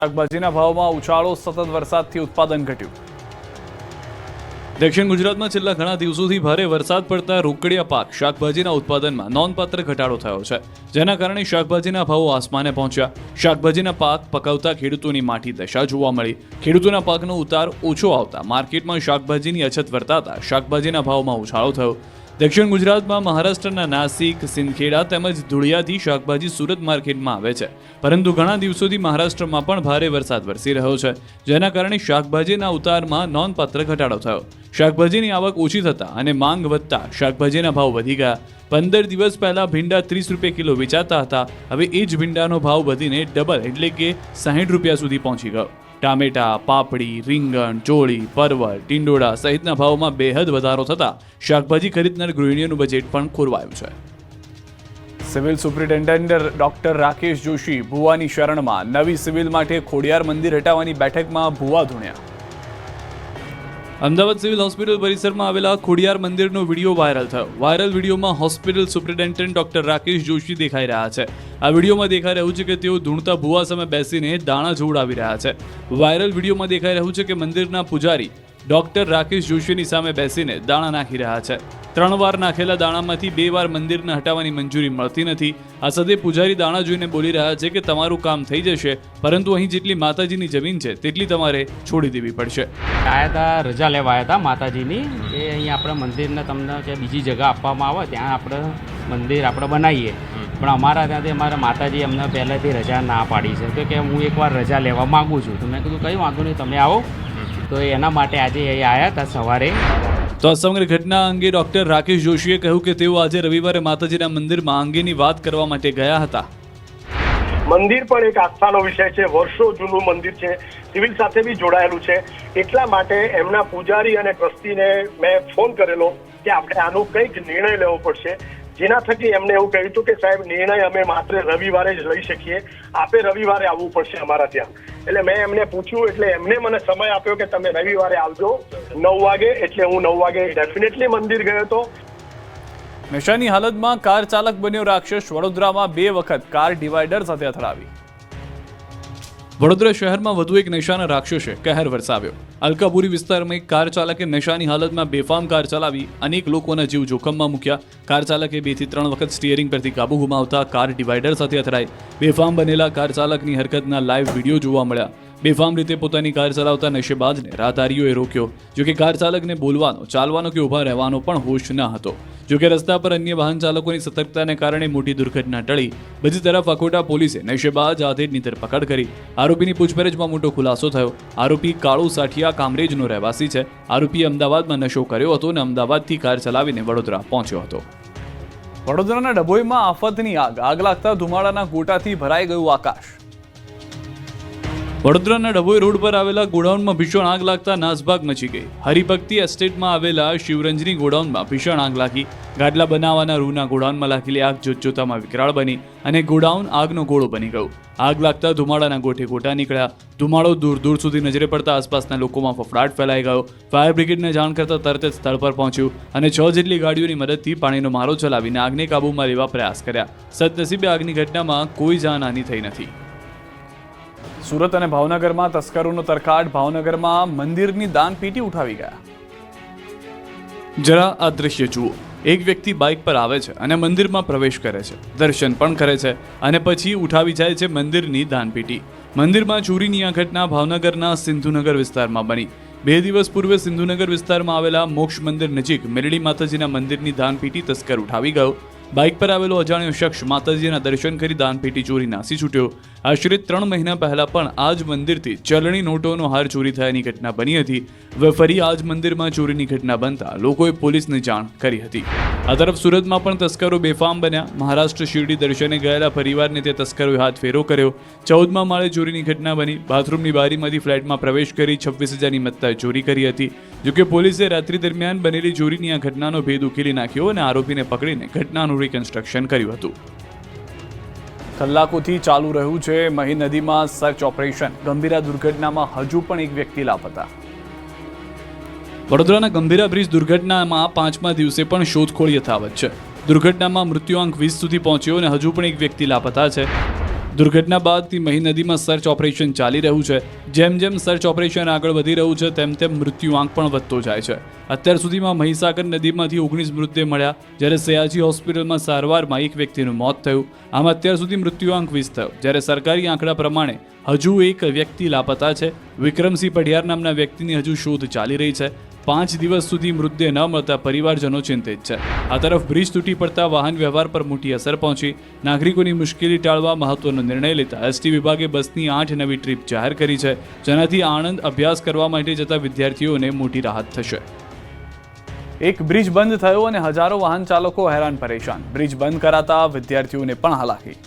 શાકભાજીના ભાવમાં ઉછાળો, સતત વરસાદથી ઉત્પાદન ઘટ્યું. દક્ષિણ ગુજરાતમાં છેલ્લા ઘણા દિવસોથી ભારે વરસાદ પડતા રોકડિયા પાક શાકભાજીના ઉત્પાદનમાં નોંધપાત્ર ઘટાડો થયો છે, જેના કારણે શાકભાજીના ભાવો આસમાને પહોંચ્યા. શાકભાજીના પાક પકવતા ખેડૂતોની માઠી દશા જોવા મળી. ખેડૂતોના પાકનો ઉતાર ઓછો આવતા માર્કેટમાં શાકભાજીની અછત વર્તાતા શાકભાજીના ભાવમાં ઉછાળો થયો. દક્ષિણ ગુજરાતમાં મહારાષ્ટ્રના નાસિક, સિંદખેડા તેમજ ધુળિયાથી શાકભાજી સુરત માર્કેટમાં આવે છે, પરંતુ ઘણા દિવસોથી મહારાષ્ટ્રમાં પણ ભારે વરસાદ વરસી રહ્યો છે, જેના કારણે શાકભાજીના ઉતારમાં નોંધપાત્ર ઘટાડો થયો. શાકભાજીની આવક ઓછી થતાં અને માંગ વધતા શાકભાજીના ભાવ વધી ગયા. 15 દિવસ પહેલા ભીંડા 30 રૂપિયા કિલો વેચાતા હતા, હવે એ જ ભીંડાનો ભાવ વધીને ડબલ એટલે કે 60 રૂપિયા સુધી પહોંચી ગયો. ટામેટા, પાપડી, રીંગણ, ચોળી, પરવળ, ટીંડોળા સહિતના ભાવમાં બેહદ વધારો થતાં શાકભાજી ખરીદનાર ગૃહિણીઓનું બજેટ પણ ખોરવાયું છે. Civil superintendent doctor Rakesh Joshi ભુવાની શરણમાં. નવી સિવિલ માટે ખોડિયાર મંદિર હટાવવાની બેઠકમાં ભુવા ધૂણ્યા. અમદાવાદ સિવિલ હોસ્પિટલ પરિસરમાં આવેલા ખોડિયાર મંદિરનો વિડીયો વાયરલ થયો. વાયરલ વિડીયોમાં hospital superintendent doctor Rakesh Joshi દેખાઈ રહ્યા છે. આ વિડીયોમાં દેખાઈ રહ્યું છે કે તેઓ ધૂણતા ભુવા સામે બેસીને દાણા જોવડાવી રહ્યા છે. વાયરલ વિડીયોમાં દેખાઈ રહ્યું છે કે મંદિરના પૂજારી ડોક્ટર રાકેશ જોશીની સામે બેસીને દાણા નાખી રહ્યા છે. 3 વાર નાખેલા દાણામાંથી 2 વાર મંદિરને હટાવવાની મંજૂરી મળતી નથી. આ સાથે પૂજારી દાણા જોઈને બોલી રહ્યા છે કે તમારું કામ થઈ જશે, પરંતુ અહીં જેટલી માતાજીની જમીન છે તેટલી તમારે છોડી દેવી પડશે. આયા હતા, રજા લેવા આવ્યા હતા માતાજીની. એ અહીં આપણે મંદિરને તમને કે બીજી જગ્યા આપવામાં આવે ત્યાં આપણે મંદિર આપણે બનાવીએ, પણ અમારા ત્યાંથી અમારા માતાજી અમને પહેલેથી રજા ના પાડી છે કે હું એકવાર રજા લેવા માગું છું. તો મેં કીધું કંઈ વાંધો નહીં, તમે આવો. તો એના માટે આજે અહીં આવ્યા હતા સવારે. તો આ સમગ્ર ઘટના અંગે ડોક્ટર રાકેશ જોશીએ કહ્યું કે તેઓ આજે રવિવારે માતાજીના મંદિરમાં અંગેની વાત કરવા માટે ગયા હતા. મંદિર પણ એક આસ્થાનો વિષય છે, વર્ષો જૂનું મંદિર છે, સિવિલ સાથે બી જોડાયેલું છે. એટલા માટે એમના પૂજારી અને ટ્રસ્ટીને મેં ફોન કરેલો કે આપણે આનો કંઈક નિર્ણય લેવો પડશે. જેના થકી એમને એવું કહ્યું હતું કે સાહેબ, નિર્ણય અમે માત્ર રવિવારે જ લઈ શકીએ, આપે રવિવારે આવવું પડશે અમારા ત્યાં. એટલે મેં એમને પૂછ્યું, એટલે એમને મને સમય આપ્યો કે તમે રવિવારે આવજો 9 વાગે. એટલે હું 9 વાગે ડેફિનેટલી મંદિર ગયો હતો. નશાની હાલતમાં કાર ચાલક બન્યો રાક્ષસ. વડોદરામાં 2 વખત કાર ડિવાઈડર સાથે અથડાવી. વડોદરા શહેરમાં વધુ એક નશાના રાક્ષસે કહેર વરસાવ્યો. અલકાપુરી વિસ્તારમાં એક કાર ચાલકે નશાની હાલતમાં બેફામ કાર ચલાવી અનેક લોકોના જીવ જોખમમાં મૂક્યા. કાર ચાલકે 2 થી 3 વખત સ્ટીયરિંગ પરથી કાબુ ગુમાવતા કાર ડિવાઈડર સાથે અથડાઈ. બેફામ બનેલા કાર ચાલકની હરકતના લાઈવ વિડીયો જોવા મળ્યા. બેફામ રીતે પોતાની કાર ચલાવતા નશેબાજને રાહદારીઓએ રોક્યો. જોકે કાર ચાલકને બોલવાનો, ચાલવાનો કે ઊભા રહેવાનો પણ હોશ ન હતો. જોકે રસ્તા પર અન્ય વાહન ચાલકોની સતર્કતાને કારણે મોટી દુર્ઘટના ટળી. બીજી તરફ અકોટા પોલીસે નશેબાજ આધેડની ધરપકડ કરી. આરોપીની પૂછપરછમાં મોટો ખુલાસો થયો. આરોપી કાળુ સાઠિયા કામરેજનો રહેવાસી છે. આરોપીએ અમદાવાદમાં નશો કર્યો હતો અને અમદાવાદથી કાર ચલાવીને વડોદરા પહોંચ્યો હતો. વડોદરાના ડભોઈમાં આફતની આગ. આગ લાગતા ધુમાડાના ગોટાથી ભરાઈ ગયું આકાશ. વડોદરાના ડભોઈ રોડ પર આવેલા ગોડાઉનમાં ભીષણ આગ લાગતા નાસભાગ મચી ગઈ. હરિભક્તિ એસ્ટેટમાં આવેલા શિવરંજની ગોડાઉનમાં ભીષણ આગ લાગી. ગાડલા બનાવવાના રૂના ગોડાઉનમાં લાગેલી આગ જોતજોતામાં વિકરાળ બની અને ગોડાઉન આગનો ગોળો બની ગયું. આગ લાગતા ધુમાડાના ગોઠે ગોટા નીકળ્યા. ધુમાડો દૂર દૂર સુધી નજરે પડતા આસપાસના લોકોમાં ફફડાટ ફેલાઈ ગયો. ફાયર બ્રિગેડને જાણ કરતા તરત જ સ્થળ પર પહોંચ્યું અને 6 જેટલી ગાડીઓની મદદથી પાણીનો મારો ચલાવીને આગને કાબૂમાં લેવા પ્રયાસ કર્યા. સદનસીબે આગની ઘટનામાં કોઈ જાનહાનિ થઈ નથી. સુરત અને ભાવનગરમાં તસ્કરોનો તરખાટ. ભાવનગરમાં મંદિરની દાન પેટી ઉઠાવી ગયા. જરા આ દ્રશ્ય જુઓ. એક વ્યક્તિ બાઇક પર આવે છે અને મંદિરમાં પ્રવેશ કરે છે, દર્શન પણ કરે છે અને પછી ઉઠાવી જાય છે મંદિરની દાનપેટી. મંદિરમાં ચોરીની આ ઘટના ભાવનગરના સિંધુનગર વિસ્તારમાં બની. 2 દિવસ પૂર્વે સિંધુનગર વિસ્તારમાં આવેલા મોક્ષ મંદિર નજીક મેરડી માતાજીના મંદિરની દાનપેટી તસ્કર ઉઠાવી ગયો. બાઇક પર આવેલો અજાણ્યો શખ્સ માતાજીના દર્શન કરી દાનપેટી ચોરી નાસી છૂટ્યો. આશરે 3 મહિના પહેલા પણ આ જ મંદિરથી ચલણી નોટોનો હાર ચોરી થયાની ઘટના બની હતી. હવે ફરી આ જ મંદિરમાં ચોરીની ઘટના બનતા લોકોએ પોલીસને જાણ કરી હતી. આ તરફ સુરતમાં પણ તસ્કરો બેફામ બન્યા. મહારાષ્ટ્ર શિરડી દર્શને ગયેલા પરિવારને તે તસ્કરોએ હાથ ફેરો કર્યો. 14મા માળે ચોરીની ઘટના બની. બાથરૂમની બારીમાંથી ફ્લેટમાં પ્રવેશ કરી 26,000ની મત્તા ચોરી કરી હતી. જોકે પોલીસે રાત્રિ દરમિયાન બનેલી ચોરીની આ ઘટનાનો ભેદ ઉકેલી નાખ્યો અને આરોપીને પકડીને ઘટનાનું રિકન્સ્ટ્રક્શન કર્યું હતું. કલાકોથી ચાલુ રહ્યું છે મહી નદીમાં સર્ચ ઓપરેશન. ગંભીરા દુર્ઘટનામાં હજુ પણ એક વ્યક્તિ લાપતા. વડોદરાના ગંભીરા બ્રિજ દુર્ઘટનામાં 5મા દિવસે પણ શોધખોળ યથાવત છે. દુર્ઘટનામાં મૃત્યુઆંક 20 સુધી પહોંચ્યો અને હજુ પણ એક વ્યક્તિ લાપતા છે. દુર્ઘટના બાદથી મહી નદીમાં સર્ચ ઓપરેશન ચાલી રહ્યું છે. જેમ જેમ સર્ચ ઓપરેશન આગળ વધી રહ્યું છે તેમ તેમ મૃત્યુઆંક પણ વધતો જાય છે. અત્યાર સુધીમાં મહીસાગર નદીમાંથી 19 મૃતદેહ મળ્યા, જ્યારે સયાજી હોસ્પિટલમાં સારવારમાં એક વ્યક્તિનું મોત થયું. આમ અત્યાર સુધી મૃત્યુઆંક 20 થયો, જ્યારે સરકારી આંકડા પ્રમાણે હજુ એક વ્યક્તિ લાપતા છે. વિક્રમસિંહ પઢિયાર નામના વ્યક્તિની હજુ શોધ ચાલી રહી છે. 5 દિવસ સુધી મૃતદેહ ન મળતા પરિવારજનો ચિંતિત છે. આ તરફ બ્રિજ તૂટી પડતા વાહન વ્યવહાર પર મોટી અસર પહોંચી. નાગરિકોની મુશ્કેલી ટાળવા મહત્વનો નિર્ણય લેતા એસટી વિભાગે બસની 8 નવી ટ્રીપ જાહેર કરી છે, જેનાથી આણંદ અભ્યાસ કરવા માટે જતા વિદ્યાર્થીઓને મોટી રાહત થશે. એક બ્રિજ બંધ થયો અને હજારો વાહન ચાલકો હેરાન પરેશાન. બ્રિજ બંધ કરાતા વિદ્યાર્થીઓને પણ હાલાકી.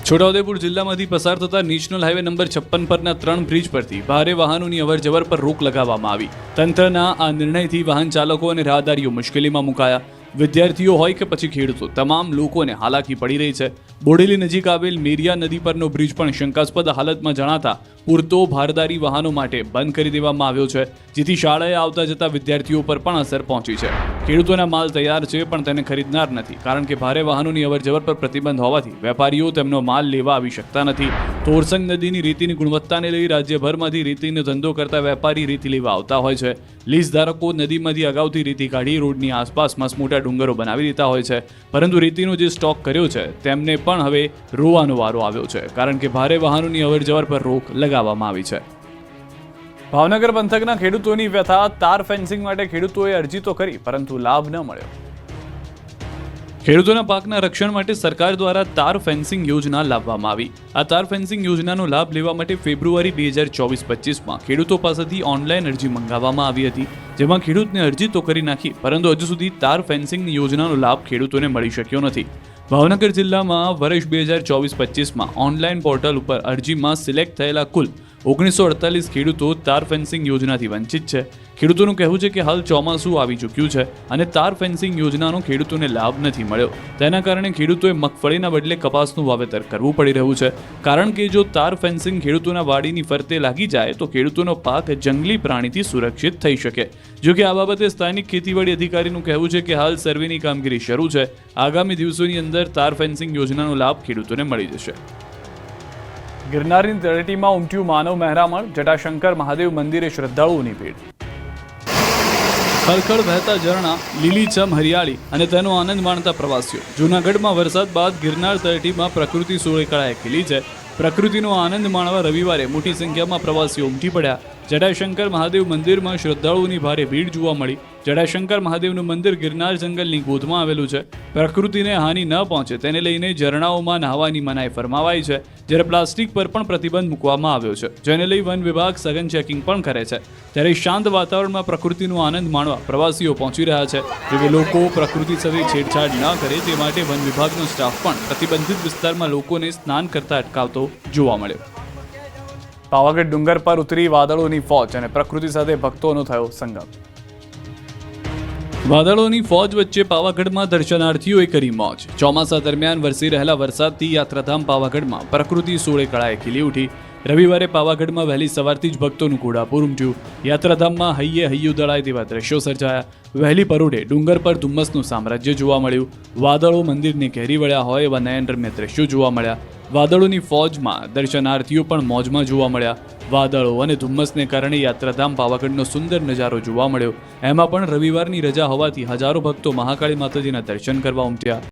છોટાઉદેપુર જિલ્લામાંથી પસાર થતા નેશનલ હાઈવે નંબર 56 પરના 3 બ્રિજ પરથી ભારે વાહનોની અવરજવર પર રોક લગાવવામાં આવી. તંત્રના આ નિર્ણયથી વાહન ચાલકો અને રાહદારીઓ મુશ્કેલીમાં મુકાયા. વિદ્યાર્થીઓ હોય કે પછી ખેડૂતો, તમામ લોકોને હાલાકી પડી રહી છે. બોડેલી નજીક આવેલ મેરિયા નદી પરનો બ્રિજ પણ શંકાસ્પદ હાલતમાં જણાતા પૂરતો ભારદારી વાહનો માટે બંધ કરી દેવામાં આવ્યો છે, જેથી શાળાએ આવતા જતા વિદ્યાર્થીઓ પર પણ અસર પહોંચી છે. ખેડૂતોના માલ તૈયાર છે પણ તેને ખરીદનાર નથી, કારણ કે ભારે વાહનોની અવરજવર પર પ્રતિબંધ હોવાથી વેપારીઓ તેમનો માલ લેવા આવી શકતા નથી. તોરસંગ નદીની રેતીની ગુણવત્તાને લઈ રાજ્યભરમાંથી રેતીનો ધંધો કરતા વેપારી રેતી લેવા આવતા હોય છે. લીઝ ધારકો નદીમાંથી અગાઉથી રેતી કાઢી રોડની આસપાસ મસમોટા ડુંગરો બનાવી દેતા હોય છે, પરંતુ રેતીનો જે સ્ટોક કર્યો છે તેમને પણ હવે રોવાનો વારો આવ્યો છે, કારણ કે ભારે વાહનોની અવરજવર પર રોક લગાવવામાં આવી છે. ભાવનગર પંથકના ખેડૂતોની વ્યથા. તાર ફેન્સિંગ માટે ખેડૂતોએ અરજી તો કરી, પરંતુ લાભ ન મળ્યો. ખેડૂતોના પાકના રક્ષણ માટે સરકાર દ્વારા તાર ફેન્સિંગ યોજના લાવવામાં આવી. આ તાર ફેન્સિંગ યોજનાનો લાભ લેવા માટે ફેબ્રુઆરી 2024-25માં ખેડૂતો પાસેથી ઓનલાઈન અરજી મંગાવવામાં આવી હતી, જેમાં ખેડૂતને અરજી તો કરી નાખી, પરંતુ હજુ સુધી તાર ફેન્સિંગની યોજનાનો લાભ ખેડૂતોને મળી શક્યો નથી. ભાવનગર જિલ્લામાં વર્ષ 2024-25માં ઓનલાઈન પોર્ટલ ઉપર અરજીમાં સિલેક્ટ થયેલા કુલ 1948 ખેડૂતો તાર ફેન્સિંગ યોજનાથી વંચિત છે. ખેડૂતોનું કહેવું છે કે હાલ ચોમાસું આવી ચૂક્યું છે અને તાર ફેન્સિંગ યોજનાનો ખેડૂતોને લાભ નથી મળ્યો. તેના કારણે ખેડૂતોએ મગફળીના બદલે કપાસનું વાવેતર કરવું પડી રહ્યું છે, કારણ કે જો તાર ફેન્સિંગ ખેડૂતોના વાડીની ફરતે લાગી જાય તો ખેડૂતોનો પાક જંગલી પ્રાણીથી સુરક્ષિત થઈ શકે. જો કે આ બાબતે સ્થાનિક ખેતીવાડી અધિકારીનું કહેવું છે કે હાલ સર્વેની કામગીરી શરૂ છે. આગામી દિવસોની અંદર તાર ફેન્સિંગ યોજનાનો લાભ ખેડૂતોને મળી જશે. ગિરનારની તળેટીમાં ઉમટ્યું માનવ મહેરામણ. જટાશંકર મહાદેવ મંદિરે શ્રદ્ધાળુઓની ભીડ. ખળખળ વહેતા ઝરણા, લીલીછમ હરિયાળી અને તેનો આનંદ માણતા પ્રવાસીઓ. જૂનાગઢમાં વરસાદ બાદ ગિરનાર તળેટીમાં પ્રકૃતિ સોળેકળાએ ખીલી છે. પ્રકૃતિનો આનંદ માણવા રવિવારે મોટી સંખ્યામાં પ્રવાસીઓ ઉમટી પડ્યા. જટાશંકર મહાદેવ મંદિરમાં શ્રદ્ધાળુઓની ભારે ભીડ જોવા મળી. જટાશંકર મહાદેવનું મંદિર ગિરનાર જંગલની ગોદમાં આવેલું છે. પ્રકૃતિને હાનિ ન પહોંચે તેને લઈને ઝરણાઓમાં નહાવાની મનાઈ ફરમાવાઈ છે, જ્યારે પ્લાસ્ટિક પર પણ પ્રતિબંધ મૂકવામાં આવ્યો છે, જેને લઈ વન વિભાગ સઘન ચેકિંગ પણ કરે છે. ત્યારે શાંત વાતાવરણમાં પ્રકૃતિનો આનંદ માણવા પ્રવાસીઓ પહોંચી રહ્યા છે. જોકે લોકો પ્રકૃતિ સાથે છેડછાડ ન કરે તે માટે વન વિભાગનો સ્ટાફ પણ પ્રતિબંધિત વિસ્તારમાં લોકોને સ્નાન કરતા અટકાવતો જોવા મળ્યો. પાવાગઢ ડુંગર પર ઉતરી વાદળોની ફોજ અને પ્રકૃતિ સાથે ભક્તોનો થયો સંગમ. વાદળોની ફોજ વચ્ચે પાવાગઢમાં દર્શનાર્થીઓએ કરી મોજ. ચોમાસા દરમિયાન વરસી રહેલા વરસાદથી યાત્રાધામ પાવાગઢમાં પ્રકૃતિ સોળેકળાએ ખીલી ઉઠી. રવિવારે પાવાગઢમાં વહેલી સવારથી જ ભક્તોનું ઘોડાપૂર ઉમટ્યું. યાત્રાધામમાં હૈયે હૈયું દળાય તેવા દ્રશ્યો સર્જાયા. વહેલી પરોઢે ડુંગર પર ધુમ્મસનું સામ્રાજ્ય જોવા મળ્યું. વાદળો મંદિરને ઘેરી વળ્યા હોય એવા નયનરમ્ય દ્રશ્યો જોવા મળ્યા. વાદળોની ફોજમાં દર્શનાર્થીઓ પણ મોજમાં જોવા મળ્યા. વાદળો અને ધુમ્મસને કારણે યાત્રાધામ પાવાગઢનો સુંદર નજારો જોવા મળ્યો. એમાં પણ રવિવારની રજા હોવાથી હજારો ભક્તો મહાકાળી માતાજીના દર્શન કરવા ઉમટ્યા.